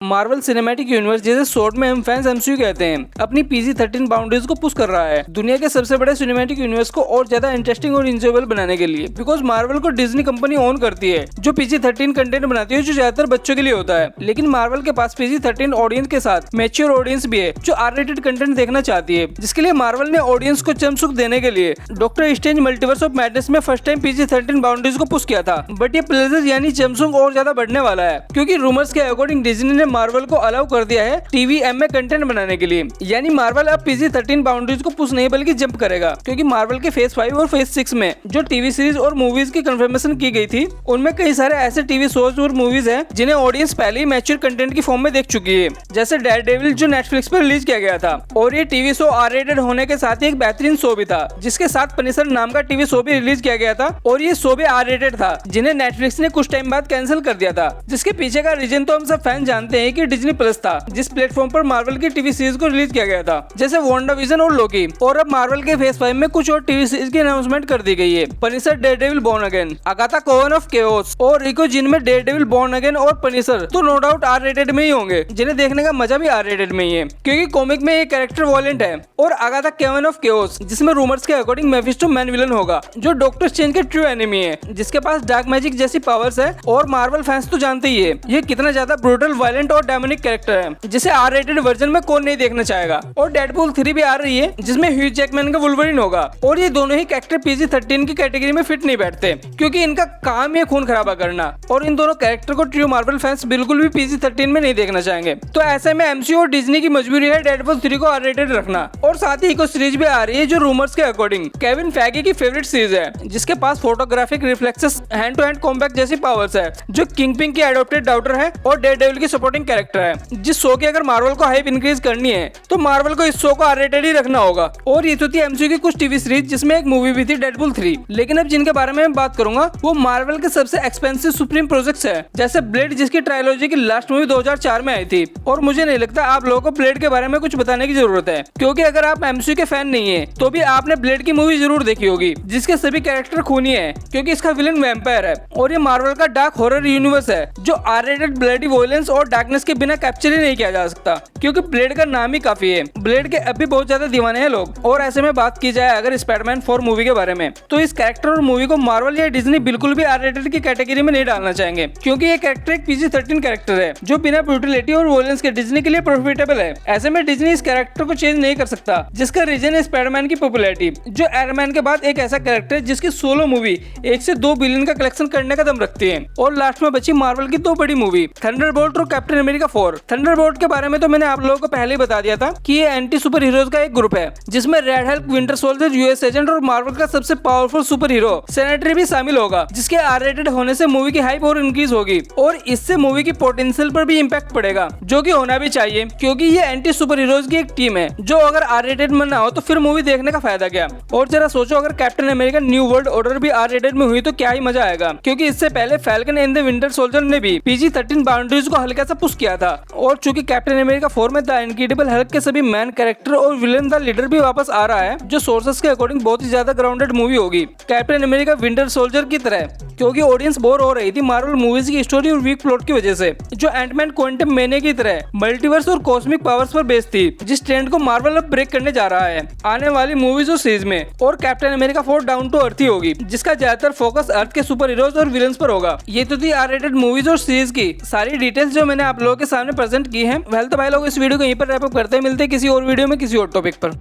Marvel cinematic universe जिसे short में हम फैंस एमसीयू कहते हैं, अपनी PG-13 बाउंड्रीज को पुश कर रहा है दुनिया के सबसे बड़े सिनेमैटिक यूनिवर्स को और ज्यादा इंटरेस्टिंग और इंजॉयबल बनाने के लिए। बिकॉज मार्वल को डिज्नी कंपनी ओन करती है जो PG-13 कंटेंट बनाती है जो ज्यादातर बच्चों के लिए होता है। लेकिन मार्वल के पास PG-13 ऑडियंस के साथ मैच्योर ऑडियंस भी है जो R-रेटेड कंटेंट देखना चाहती है, जिसके लिए मार्वल ने ऑडियंस को चम सुख देने के लिए doctor strange multiverse of madness में फर्स्ट टाइम PG-13 बाउंड्रीज को पुश किया था। बट ये प्लेजर यानी चमसुख और ज्यादा बढ़ने वाला है, क्योंकि रूमर्स के अकॉर्डिंग डिज्नी ने मार्वल को अलाउ कर दिया है TVM में कंटेंट बनाने के लिए। यानी मार्वल अब PG-13 बाउंड्रीज को पुश नहीं बल्कि जंप करेगा, क्योंकि मार्वल के फेज 5 और फेज 6 में जो टीवी सीरीज और मूवीज की कंफर्मेशन की गई थी उनमें कई सारे ऐसे टीवी शोज और मूवीज हैं जिन्हें ऑडियंस पहले ही मैच्योर कंटेंट की फॉर्म में देख चुकी है, जैसे डेयरडेविल जो नेटफ्लिक्स पर रिलीज किया गया था। और ये टीवी शो R-रेटेड होने के साथ ही एक बेहतरीन शो भी था, जिसके साथ पनिशर नाम का टीवी शो भी रिलीज किया गया था और ये शो भी R-रेटेड था, जिन्हें नेटफ्लिक्स ने कुछ टाइम बाद कैंसिल कर दिया था। जिसके पीछे का रीजन तो हम सब फैन जानते हैं कि डिज्नी प्लस था, जिस प्लेटफॉर्म पर मार्वल की टीवी सीरीज को रिलीज किया गया था, जैसे WandaVision और लोकी। और अब मार्वल के फेज 5 में कुछ और टीवी सीरीज की अनाउंसमेंट कर दी गई है। Punisher, Daredevil born again, Agatha कोवन ऑफ केओस और रिको, जिनमें डेयरडेविल बॉर्न अगेन और पनिशर तो नो डाउट R-रेटेड में ही होंगे, जिन्हें देखने का मजा भी R-रेटेड में ही है, क्योंकि कॉमिक में ये कैरेक्टर वॉलेंट है। और अगाथा कोवन ऑफ केओस, जिसमें रूमर्स के अकॉर्डिंग मेफिस्टो मैन विलन होगा, जो डॉक्टर स्ट्रेंज के ट्रू एनिमी है, जिसके पास डार्क मैजिक जैसी पावर्स है। और मार्वल फैंस तो जानते ही है ये कितना ज्यादा ब्रूटल, वायलेंट और डेमोनिक कैरेक्टर है, जिसे R-रेटेड वर्जन में कौन नहीं देखना चाहेगा। और डेडपूल 3 भी आ रही है, जिसमें ह्यू जैकमैन का वुल्वरीन होगा। और ये दोनों ही कैरेक्टर PG-13 की कैटेगरी में फिट नहीं बैठते, क्योंकि इनका काम है खून खराबा करना, और इन दोनों कैरेक्टर को ट्रू मार्वल फैंस बिल्कुल भी PG-13 में नहीं देखना चाहेंगे। तो ऐसे में MCU और डिज्नी की मजबूरी है डेडपूल 3 को R-रेटेड रखना। और साथ ही इको सीरीज भी आ रही है जो रूमर्स के अकॉर्डिंग केविन फैगी की फेवरेट सीरीज है, जिसके पास photographic reflexes, hand to hand combat जैसी पावर्स है, जो किंगपिन की एडॉप्टेड डॉटर है और डेयरडेविल की सपोर्टिंग कैरेक्टर है। जिस शो की अगर मार्वल को हाइप इंक्रीज करनी है तो मार्वल को इस शो को R-रेटेड ही रखना होगा। और ये तो थी MCU की कुछ टीवी सीरीज, जिसमें एक मूवी भी थी डेडपूल 3। लेकिन अब जिनके बारे में मैं बात करूंगा वो मार्वल के सबसे एक्सपेंसिव सुप्रीम प्रोजेक्ट्स है, जैसे ब्लेड, जिसकी ट्रायलॉजी की लास्ट मूवी 2004 में आई थी। और मुझे नहीं लगता आप लोगों को ब्लेड के बारे में कुछ बताने की जरूरत है, क्योंकि अगर आप MCU के फैन नहीं है तो भी आपने ब्लेड की मूवी जरूर देखी होगी, जिसके सभी कैरेक्टर खूनी है, क्योंकि इसका विलन वैम्पायर है। और ये मार्वल का डार्क हॉरर यूनिवर्स है, जो R-रेटेड ब्लडी वॉयलेंस और डार्कनेस के बिना कैप्चर ही नहीं किया जा सकता, क्योंकि ब्लेड का नाम ही काफी है। ब्लेड के अब भी बहुत ज्यादा दीवाने हैं लोग। और ऐसे में बात की जाए अगर स्पाइडरमैन 4 मूवी के बारे में, तो इस कैरेक्टर और मूवी को मार्वल या डिज्नी बिल्कुल भी R-रेटेड की कैटेगरी में नहीं डालना चाहेंगे, क्योंकि ये कैरेक्टर एक PG-13 कैरेक्टर है जो बिना ब्रूटलिटी और वॉयलेंस के डिज्नी के लिए प्रॉफिटेबल है। ऐसे में डिज्नी इस कैरेक्टर को चेंज नहीं कर सकता, जिसका रीजन है स्पाइडरमैन की पॉपुलैरिटी, जो आयरन मैन के बाद एक ऐसा कैरेक्टर है जिसकी सोलो मूवी 1 से 2 बिलियन का कलेक्शन करने का दम रखती है। और लास्ट में बची मार्वल की 2 बड़ी मूवी, थंडरबोल्ट और कैप्टन अमेरिका 4। थंडरबोल्ट के बारे में तो मैंने आप लोगों को पहले ही बता दिया था कि ये एंटी सुपर हीरोज का एक ग्रुप है, जिसमें red Hulk, winter soldier, US agent और मार्वल का सबसे पावरफुल सुपर हीरो सेनेटरी भी शामिल होगा, जिसके R-रेटेड होने से मूवी की हाइप और इंक्रीज होगी और इससे मूवी की पोटेंशियल पर भी इम्पैक्ट पड़ेगा, जो कि होना भी चाहिए, क्योंकि ये एंटी सुपर हीरोज की एक टीम है जो अगर R-रेटेड में ना हो तो फिर मूवी देखने का फायदा क्या। और जरा सोचो अगर captain America new world order भी R-रेटेड में हुई तो क्या ही मजा आएगा, क्योंकि इससे पहले falcon and the winter soldier ने भी PG-13 बाउंड्रीज को हल्का सा पुश किया था। और चूंकि कैप्टन अमेरिका 4 में द इनक्रेडिबल हल्क के सभी मैन कैरेक्टर और विलन द लीडर भी वापस आ रहा है, जो सोर्सेस के अकॉर्डिंग बहुत ही ज्यादा ग्राउंडेड मूवी होगी कैप्टन अमेरिका विंटर सोल्जर की तरह, क्योंकि ऑडियंस बोर हो रही थी मार्वल मूवीज की स्टोरी और वीक प्लॉट की वजह से, जो एंटमैन क्वांटम मैने की तरह मल्टीवर्स और कॉस्मिक पावर्स पर बेस्ड थी, जिस ट्रेंड को मार्वल अब ब्रेक करने जा रहा है आने वाली मूवीज और सीरीज में। और Captain America 4 down to earth ही होगी, जिसका ज्यादातर फोकस अर्थ के सुपर हीरोज और विलन्स पर होगा। ये तो थी R-रेटेड मूवीज और सीरीज की सारी डिटेल्स जो मैंने आप लोगों के सामने प्रेजेंट की है। वेल तो भाई लोग इस वीडियो को यहीं पर रैप अप करते हैं, मिलते हैं किसी और वीडियो में किसी और टॉपिक पर।